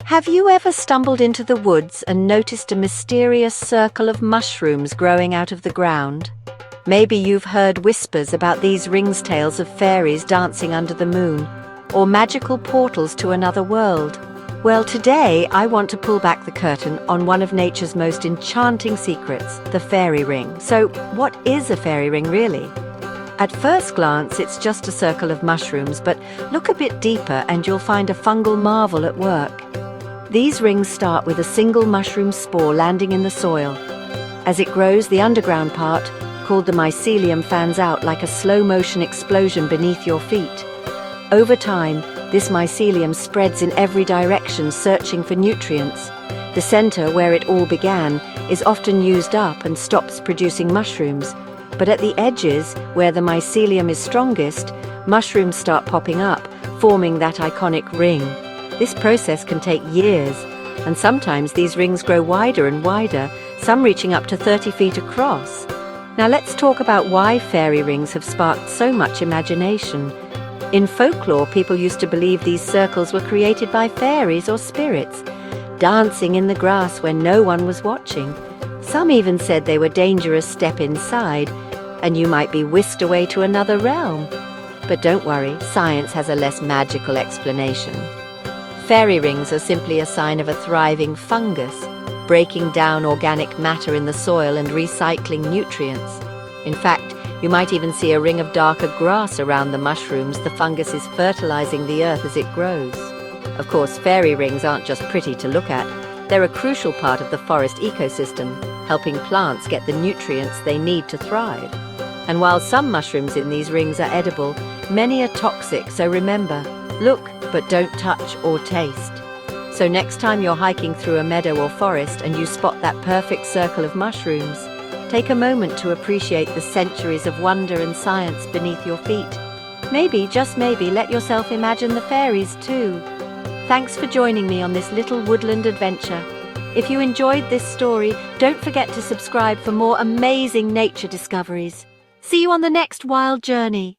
Have you ever stumbled into the woods and noticed a mysterious circle of mushrooms growing out of the ground? Maybe you've heard whispers about these ringtails of fairies dancing under the moon, or magical portals to another world. Well, today I want to pull back the curtain on one of nature's most enchanting secrets, the fairy ring. So, what is a fairy ring really? At first glance, it's just a circle of mushrooms, but look a bit deeper and you'll find a fungal marvel at work. These rings start with a single mushroom spore landing in the soil. As it grows, the underground part, called the mycelium, fans out like a slow-motion explosion beneath your feet. Over time, this mycelium spreads in every direction, searching for nutrients. The center, where it all began, is often used up and stops producing mushrooms. But at the edges, where the mycelium is strongest, mushrooms start popping up, forming that iconic ring. This process can take years, and sometimes these rings grow wider and wider, some reaching up to 30 feet across. Now let's talk about why fairy rings have sparked so much imagination. In folklore, people used to believe these circles were created by fairies or spirits, dancing in the grass when no one was watching. Some even said they were dangerous. Step inside, and you might be whisked away to another realm. But don't worry, science has a less magical explanation. Fairy rings are simply a sign of a thriving fungus, breaking down organic matter in the soil and recycling nutrients. In fact, you might even see a ring of darker grass around the mushrooms. The fungus is fertilizing the earth as it grows. Of course, fairy rings aren't just pretty to look at. They're a crucial part of the forest ecosystem, helping plants get the nutrients they need to thrive. And while some mushrooms in these rings are edible, many are toxic, so remember, look but don't touch or taste. So next time you're hiking through a meadow or forest and you spot that perfect circle of mushrooms, take a moment to appreciate the centuries of wonder and science beneath your feet. Maybe, just maybe, let yourself imagine the fairies too. Thanks for joining me on this little woodland adventure. If you enjoyed this story, don't forget to subscribe for more amazing nature discoveries. See you on the next wild journey.